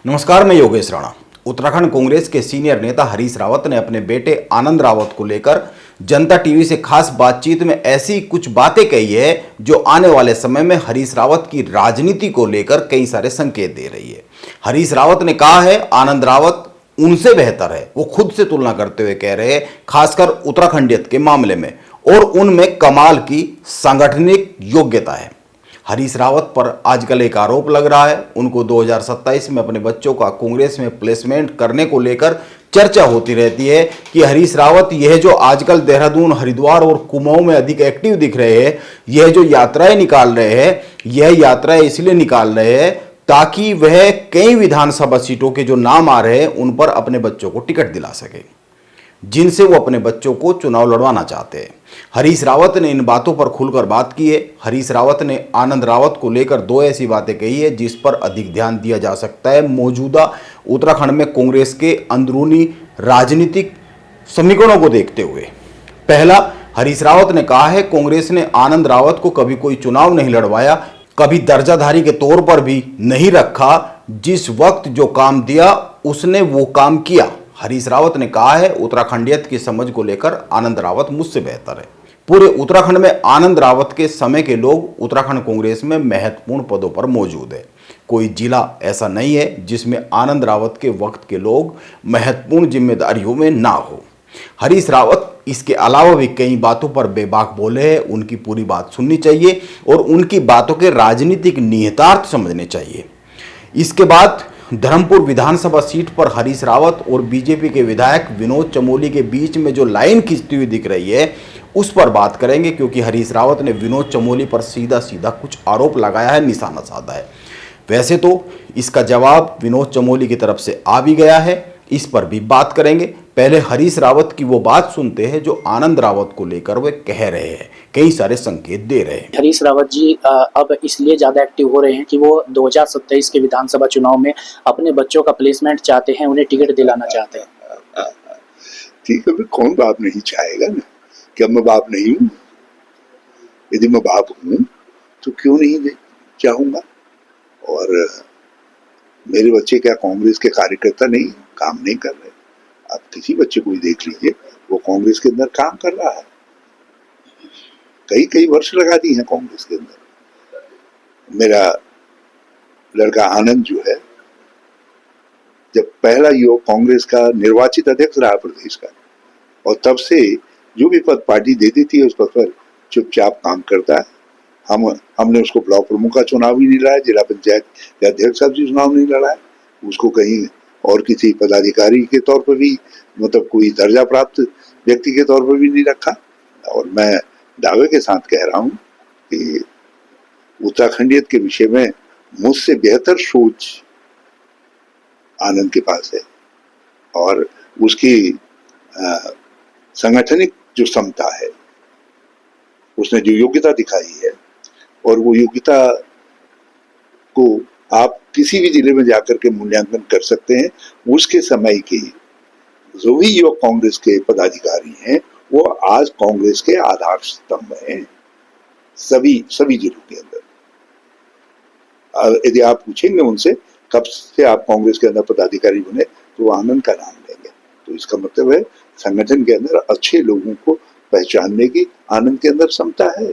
नमस्कार, मैं योगेश राणा। उत्तराखंड कांग्रेस के सीनियर नेता हरीश रावत ने अपने बेटे आनंद रावत को लेकर जनता टीवी से खास बातचीत में ऐसी कुछ बातें कही है जो आने वाले समय में हरीश रावत की राजनीति को लेकर कई सारे संकेत दे रही है। हरीश रावत ने कहा है आनंद रावत उनसे बेहतर है। वो खुद से तुलना करते हुए कह रहे हैं, खासकर उत्तराखंडियत के मामले में, और उनमें कमाल की सांगठनिक योग्यता है। हरीश रावत पर आजकल एक आरोप लग रहा है, उनको 2027 में अपने बच्चों का कांग्रेस में प्लेसमेंट करने को लेकर चर्चा होती रहती है कि हरीश रावत यह जो आजकल देहरादून, हरिद्वार और कुमाऊं में अधिक एक्टिव दिख रहे हैं, यह जो यात्राएं निकाल रहे हैं, यह यात्राएं इसलिए निकाल रहे हैं ताकि वह कई विधानसभा सीटों के जो नाम आ रहे हैं उन पर अपने बच्चों को टिकट दिला सके, जिनसे वो अपने बच्चों को चुनाव लड़वाना चाहते हैं। हरीश रावत ने इन बातों पर खुलकर बात की है। हरीश रावत ने आनंद रावत को लेकर दो ऐसी बातें कही है जिस पर अधिक ध्यान दिया जा सकता है मौजूदा उत्तराखंड में कांग्रेस के अंदरूनी राजनीतिक समीकरणों को देखते हुए। पहला, हरीश रावत ने कहा है कांग्रेस ने आनंद रावत को कभी कोई चुनाव नहीं लड़वाया, कभी दर्जाधारी के तौर पर भी नहीं रखा। जिस वक्त जो काम दिया उसने वो काम किया। हरीश रावत ने कहा है उत्तराखंडियत की समझ को लेकर आनंद रावत मुझसे बेहतर है। पूरे उत्तराखंड में आनंद रावत के समय के लोग उत्तराखंड कांग्रेस में महत्वपूर्ण पदों पर मौजूद है। कोई जिला ऐसा नहीं है जिसमें आनंद रावत के वक्त के लोग महत्वपूर्ण जिम्मेदारियों में ना हो। हरीश रावत इसके अलावा भी कई बातों पर बेबाक बोले हैं। उनकी पूरी बात सुननी चाहिए और उनकी बातों के राजनीतिक निहितार्थ समझने चाहिए। इसके बाद धर्मपुर विधानसभा सीट पर हरीश रावत और बीजेपी के विधायक विनोद चमोली के बीच में जो लाइन खिंचती हुई दिख रही है उस पर बात करेंगे, क्योंकि हरीश रावत ने विनोद चमोली पर सीधा सीधा कुछ आरोप लगाया है, निशाना साधा है। वैसे तो इसका जवाब विनोद चमोली की तरफ से आ भी गया है, इस पर भी बात करेंगे। पहले हरीश रावत की वो बात सुनते हैं जो आनंद रावत को लेकर वे कह रहे हैं, कई सारे संकेत दे रहे हैं। हरीश रावत जी अब इसलिए ज्यादा एक्टिव हो रहे हैं कि वो 2027 के विधानसभा चुनाव में अपने बच्चों का प्लेसमेंट चाहते हैं, उन्हें टिकट दिलाना चाहते हैं। ठीक है, कौन बाप नहीं चाहेगा ना। क्या मैं बाप नहीं हूँ? यदि मैं बाप हूँ तो क्यों नहीं चाहूंगा। और मेरे बच्चे क्या कांग्रेस के कार्यकर्ता नहीं, काम नहीं कर रहे? आप किसी बच्चे को ही देख लीजिए, वो कांग्रेस के अंदर काम कर रहा है। कई कई वर्ष लगा दी है कांग्रेस के अंदर। मेरा लड़का आनंद जो है, जब पहला युवक कांग्रेस का निर्वाचित अध्यक्ष रहा प्रदेश का, और तब से जो भी पद पार्टी दे देती है उस पद पर चुपचाप काम करता है। हमने उसको ब्लॉक प्रमुख का चुनाव ही नहीं लड़ा, जिला पंचायत के अध्यक्ष साहब जी चुनाव नहीं लड़ा है, उसको कहीं और किसी पदाधिकारी के तौर पर भी, मतलब कोई दर्जा प्राप्त व्यक्ति के तौर पर भी नहीं रखा। और मैं दावे के साथ कह रहा हूं कि उत्तराखंडियत के विषय में मुझसे बेहतर सोच आनंद के पास है, और उसकी संगठनिक जो क्षमता है, उसने जो योग्यता दिखाई है, और वो योग्यता को आप किसी भी जिले में जाकर के मूल्यांकन कर सकते हैं। उसके समय के जो भी युवक कांग्रेस के पदाधिकारी हैं वो आज कांग्रेस के आधार स्तंभ हैं सभी जिलों के अंदर। यदि आप पूछेंगे उनसे कब से आप कांग्रेस के अंदर पदाधिकारी बने, तो वो आनंद का नाम लेंगे। तो इसका मतलब है संगठन के अंदर अच्छे लोगों को पहचानने की आनंद के अंदर क्षमता है।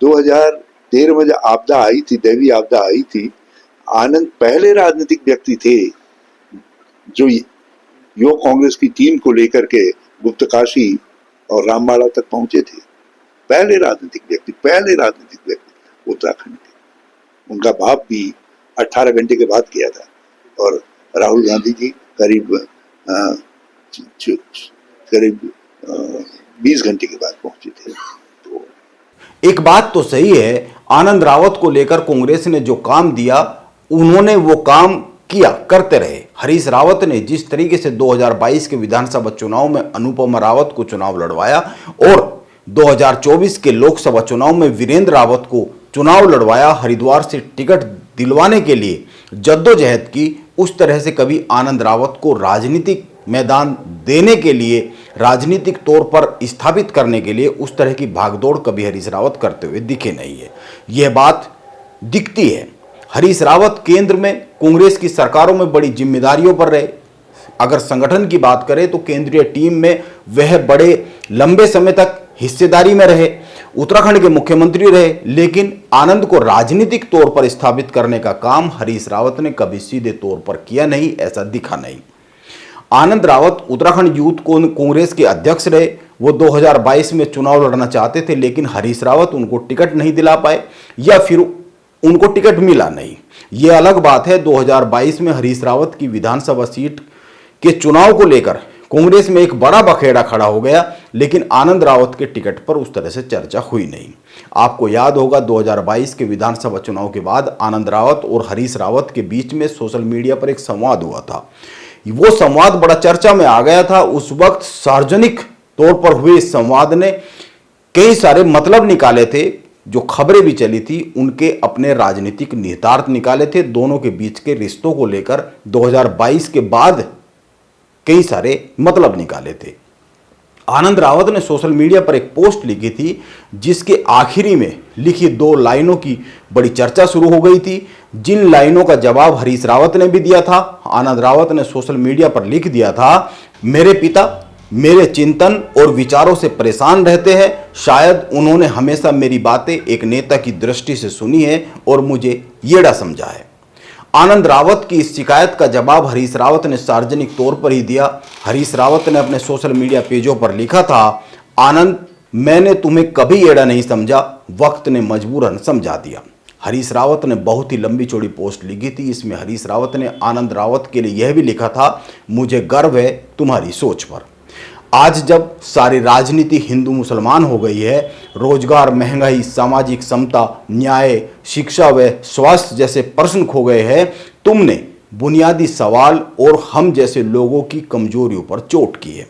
2013 में जब आपदा आई थी, दैवीय आपदा आई थी, आनंद पहले राजनीतिक व्यक्ति थे जो युवक कांग्रेस की टीम को लेकर के गुप्तकाशी और रामबाड़ा तक पहुंचे थे। पहले राजनीतिक व्यक्ति उत्तराखंड के। उनका बाप भी 18 घंटे के बाद किया था, और राहुल गांधी जी करीब 20 घंटे के बाद पहुंचे थे। तो एक बात तो सही है, आनंद रावत को लेकर कांग्रेस ने जो काम दिया उन्होंने वो काम किया, करते रहे। हरीश रावत ने जिस तरीके से 2022 के विधानसभा चुनाव में अनुपमा रावत को चुनाव लड़वाया और 2024 के लोकसभा चुनाव में वीरेंद्र रावत को चुनाव लड़वाया, हरिद्वार से टिकट दिलवाने के लिए जद्दोजहद की, उस तरह से कभी आनंद रावत को राजनीतिक मैदान देने के लिए, राजनीतिक तौर पर स्थापित करने के लिए उस तरह की भागदौड़ कभी हरीश रावत करते हुए दिखे नहीं है। यह बात दिखती है। हरीश रावत केंद्र में कांग्रेस की सरकारों में बड़ी जिम्मेदारियों पर रहे। अगर संगठन की बात करें तो केंद्रीय टीम में वह बड़े लंबे समय तक हिस्सेदारी में रहे, उत्तराखंड के मुख्यमंत्री रहे, लेकिन आनंद को राजनीतिक तौर पर स्थापित करने का काम हरीश रावत ने कभी सीधे तौर पर किया नहीं, ऐसा दिखा नहीं। आनंद रावत उत्तराखंड यूथ कांग्रेस के अध्यक्ष रहे। वो 2022 में चुनाव लड़ना चाहते थे, लेकिन हरीश रावत उनको टिकट नहीं दिला पाए या फिर उनको टिकट मिला नहीं। ये अलग बात है। 2022 में हरीश रावत की विधानसभा सीट के चुनाव को लेकर कांग्रेस में एक बड़ा बखेड़ा खड़ा हो गया, लेकिन आनंद रावत के टिकट पर उस तरह से चर्चा हुई नहीं। आपको याद होगा 2022 के विधानसभा चुनाव के बाद आनंद रावत और हरीश रावत के बीच में सोशल मीडिया पर एक संवाद हुआ था। वो संवाद बड़ा चर्चा में आ गया था। उस वक्त सार्वजनिक तौर पर हुए इस संवाद ने कई सारे मतलब निकाले थे। जो खबरें भी चली थी उनके अपने राजनीतिक निहितार्थ निकाले थे। दोनों के बीच के रिश्तों को लेकर 2022 के बाद कई सारे मतलब निकाले थे। आनंद रावत ने सोशल मीडिया पर एक पोस्ट लिखी थी, जिसके आखिरी में लिखी 2 लाइनों की बड़ी चर्चा शुरू हो गई थी। जिन लाइनों का जवाब हरीश रावत ने भी दिया था। आनंद रावत ने सोशल मीडिया पर लिख दिया था, मेरे पिता मेरे चिंतन और विचारों से परेशान रहते हैं। शायद उन्होंने हमेशा मेरी बातें एक नेता की दृष्टि से सुनी है और मुझे येड़ा समझा है। आनंद रावत की इस शिकायत का जवाब हरीश रावत ने सार्वजनिक तौर पर ही दिया। हरीश रावत ने अपने सोशल मीडिया पेजों पर लिखा था, आनंद मैंने तुम्हें कभी एड़ा नहीं समझा, वक्त ने मजबूरन समझा दिया। हरीश रावत ने बहुत ही लंबी चौड़ी पोस्ट लिखी थी। इसमें हरीश रावत ने आनंद रावत के लिए यह भी लिखा था, मुझे गर्व है तुम्हारी सोच पर। आज जब सारी राजनीति हिंदू मुसलमान हो गई है, रोजगार, महंगाई, सामाजिक समता, न्याय, शिक्षा व स्वास्थ्य जैसे प्रश्न खो गए हैं, तुमने बुनियादी सवाल और हम जैसे लोगों की कमजोरियों पर चोट की है।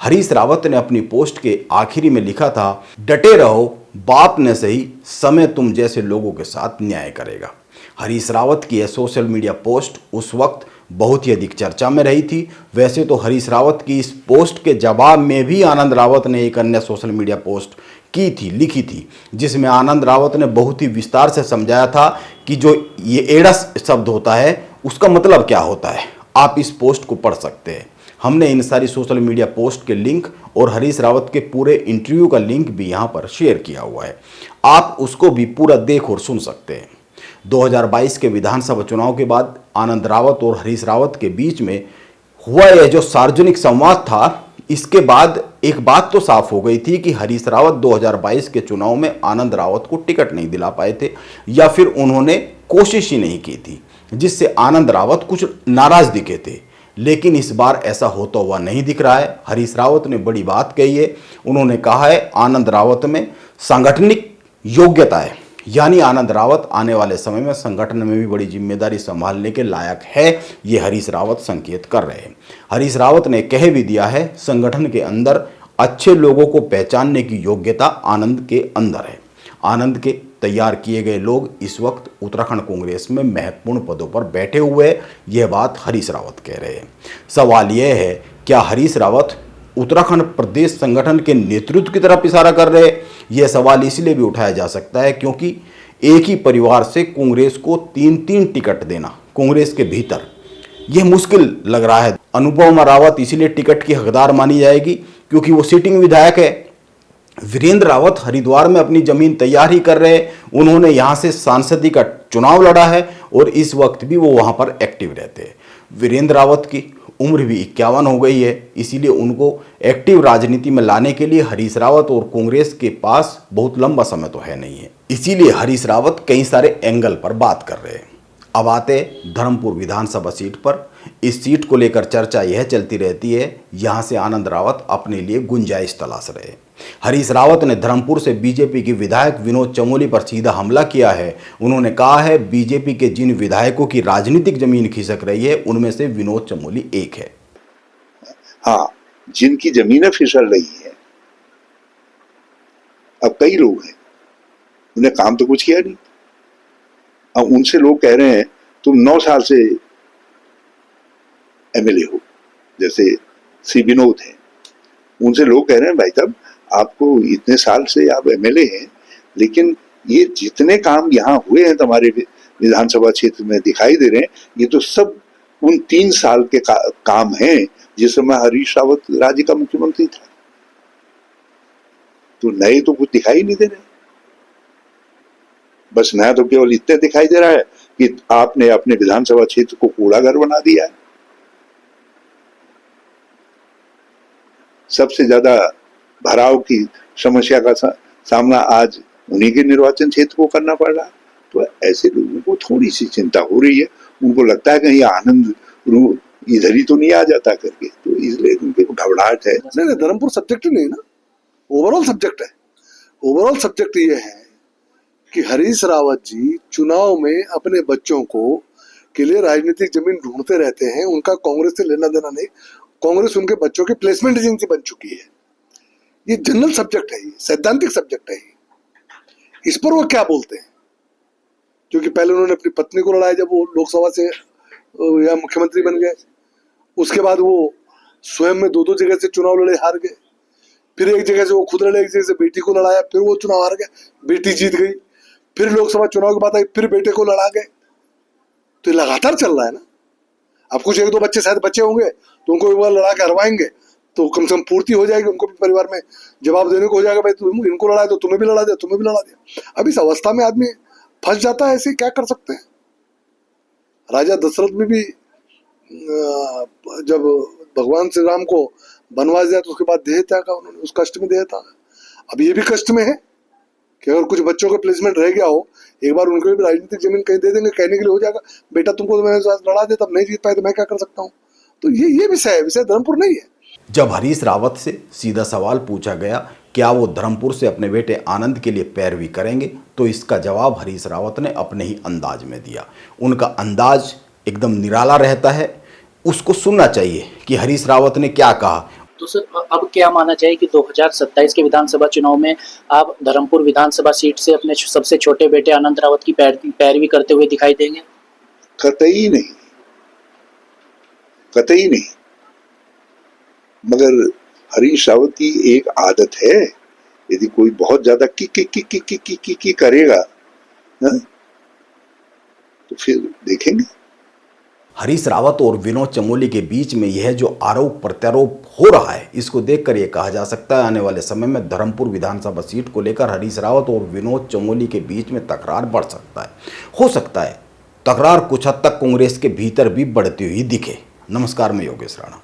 हरीश रावत ने अपनी पोस्ट के आखिरी में लिखा था, डटे रहो, बाप ने सही, समय तुम जैसे लोगों के साथ न्याय करेगा। हरीश रावत की यह सोशल मीडिया पोस्ट उस वक्त बहुत ही अधिक चर्चा में रही थी। वैसे तो हरीश रावत की इस पोस्ट के जवाब में भी आनंद रावत ने एक अन्य सोशल मीडिया पोस्ट लिखी थी, जिसमें आनंद रावत ने बहुत ही विस्तार से समझाया था कि जो ये एड़ा शब्द होता है उसका मतलब क्या होता है। आप इस पोस्ट को पढ़ सकते हैं। हमने इन सारी सोशल मीडिया पोस्ट के लिंक और हरीश रावत के पूरे इंटरव्यू का लिंक भी यहाँ पर शेयर किया हुआ है। आप उसको भी पूरा देख और सुन सकते हैं। 2022 के विधानसभा चुनाव के बाद आनंद रावत और हरीश रावत के बीच में हुआ यह जो सार्वजनिक संवाद था, इसके बाद एक बात तो साफ हो गई थी कि हरीश रावत 2022 के चुनाव में आनंद रावत को टिकट नहीं दिला पाए थे या फिर उन्होंने कोशिश ही नहीं की थी, जिससे आनंद रावत कुछ नाराज दिखे थे। लेकिन इस बार ऐसा होता हुआ नहीं दिख रहा है। हरीश रावत ने बड़ी बात कही है। उन्होंने कहा है आनंद रावत में सांगठनिक योग्यता है, यानी आनंद रावत आने वाले समय में संगठन में भी बड़ी जिम्मेदारी संभालने के लायक है। ये हरीश रावत संकेत कर रहे हैं। हरीश रावत ने कह भी दिया है, संगठन के अंदर अच्छे लोगों को पहचानने की योग्यता आनंद के अंदर है। आनंद के तैयार किए गए लोग इस वक्त उत्तराखंड कांग्रेस में महत्वपूर्ण पदों पर बैठे हुए हैं। यह बात हरीश रावत कह रहे हैं। सवाल यह है, क्या हरीश रावत उत्तराखंड प्रदेश संगठन के नेतृत्व की तरफ इशारा कर रहे हैं? यह सवाल इसलिए भी उठाया जा सकता है क्योंकि एक ही परिवार से कांग्रेस को 3-3 टिकट देना कांग्रेस के भीतर यह मुश्किल लग रहा है। अनुपमा रावत इसीलिए टिकट की हकदार मानी जाएगी क्योंकि वो सिटिंग विधायक है। वीरेंद्र रावत हरिद्वार में अपनी जमीन तैयार ही कर रहे हैं। उन्होंने यहां से सांसदी का चुनाव लड़ा है और इस वक्त भी वो वहां पर एक्टिव रहते हैं। वीरेंद्र रावत की उम्र भी 51 हो गई है, इसीलिए उनको एक्टिव राजनीति में लाने के लिए हरीश रावत और कांग्रेस के पास बहुत लंबा समय तो है नहीं है। इसीलिए हरीश रावत कई सारे एंगल पर बात कर रहे हैं। अब आते धर्मपुर विधानसभा सीट पर। इस सीट को लेकर चर्चा यह चलती रहती है, यहां से आनंद रावत अपने लिए गुंजाइश तलाश रहे हैं। हरीश रावत ने धर्मपुर से बीजेपी के विधायक विनोद चमोली पर सीधा हमला किया है। उन्होंने कहा है, बीजेपी के जिन विधायकों की राजनीतिक जमीन खिसक रही है उनमें से विनोद चमोली एक है। हाँ, जिनकी जमीनें फिसल रही है, अब कई लोग हैं, उन्हें काम तो कुछ किया नहीं। अब उनसे लोग कह रहे हैं तुम 9 साल से एमएलए हो, जैसे सी विनोद हैं। उनसे लोग कह रहे हैं भाई साहब आपको इतने साल से आप एमएलए हैं, लेकिन ये जितने काम यहाँ हुए हैं तुम्हारे विधानसभा क्षेत्र में दिखाई दे रहे हैं, ये तो सब उन 3 साल के काम हैं जिस समय हरीश रावत राज्य का मुख्यमंत्री था। तो नए तो कुछ दिखाई नहीं दे रहे, बस नया तो केवल इतना दिखाई दे रहा है कि आपने अपने विधानसभा क्षेत्र को कूड़ाघर बना दिया है। सबसे ज्यादा भराव की समस्या का सामना आज उन्हीं के निर्वाचन क्षेत्र को करना पड़ रहा है। तो ऐसे लोगों को थोड़ी सी चिंता हो रही है, उनको लगता है कहीं आनंद इधर ही तो नहीं आ जाता करके, तो इसलिए उनके घबराहट है। नहीं, धर्मपुर सब्जेक्ट नहीं है ना, ओवरऑल सब्जेक्ट है। ओवरऑल सब्जेक्ट ये है कि हरीश रावत जी चुनाव में अपने बच्चों को के लिए राजनीतिक जमीन ढूंढते रहते हैं। उनका कांग्रेस से लेना देना नहीं, कांग्रेस उनके बच्चों की प्लेसमेंट एजेंसी बन चुकी है। ये जनरल सब्जेक्ट है, ये सैद्धांतिक सब्जेक्ट है। इस पर वो क्या बोलते हैं? क्योंकि पहले उन्होंने अपनी पत्नी को लड़ाया जब वो लोकसभा से या मुख्यमंत्री बन गए, उसके बाद वो स्वयं में 2-2 जगह से चुनाव लड़े, हार गए। फिर एक जगह से वो खुद लड़े, एक जगह से बेटी को लड़ाया, फिर वो चुनाव हार गए, बेटी जीत गई। फिर लोकसभा चुनाव की बात आई, फिर बेटे को लड़ा गए। तो ये लगातार चल रहा है ना। अब कुछ 1-2 बच्चे शायद बच्चे होंगे तो उनको एक बार लड़ा के हरवाएंगे तो कम से कम पूर्ति हो जाएगी, उनको भी परिवार में जवाब देने को हो जाएगा, भाई तुम इनको लड़ा दो, तुम्हें भी लड़ा दिया, तुम्हें भी लड़ा दिया। अब इस अवस्था में आदमी फंस जाता है, ऐसे क्या कर सकते हैं। राजा दशरथ में भी जब भगवान श्री राम को वनवास दिया तो उसके बाद देह त्यागा उन्होंने, उस कष्ट में देह त्यागा। अब ये भी कष्ट में है कि अगर कुछ बच्चों का प्लेसमेंट रह गया हो, एक बार उनको भी राजनीतिक जमीन कहीं दे देंगे, कहने के लिए हो जाएगा, बेटा तुमको तो मैंने लड़ा दिया, तब नहीं जीत पाए तो मैं क्या कर सकता हूँ। तो ये विषय है, विषय धर्मपुर नहीं है। जब हरीश रावत से सीधा सवाल पूछा गया क्या वो धर्मपुर से अपने बेटे आनंद के लिए पैरवी करेंगे, तो इसका जवाब हरीश रावत ने अपने ही अंदाज में दिया। उनका अंदाज एकदम निराला रहता है, उसको सुनना चाहिए कि हरीश रावत ने क्या कहा। तो सर अब क्या माना जाए कि 2027 के विधानसभा चुनाव में आप धर्मपुर विधानसभा सीट से अपने सबसे छोटे बेटे आनंद रावत की पैरवी करते हुए दिखाई देंगे? कतई नहीं, कतई नहीं। मगर हरीश रावत की एक आदत है, यदि कोई बहुत ज्यादा की करेगा ना, तो फिर देखेंगे। हरीश रावत और विनोद चमोली के बीच में यह जो आरोप प्रत्यारोप हो रहा है, इसको देखकर यह कहा जा सकता है आने वाले समय में धर्मपुर विधानसभा सीट को लेकर हरीश रावत और विनोद चमोली के बीच में तकरार बढ़ सकता है। हो सकता है तकरार कुछ हद तक कांग्रेस के भीतर भी बढ़ती हुई दिखे। नमस्कार, मैं योगेश राणा।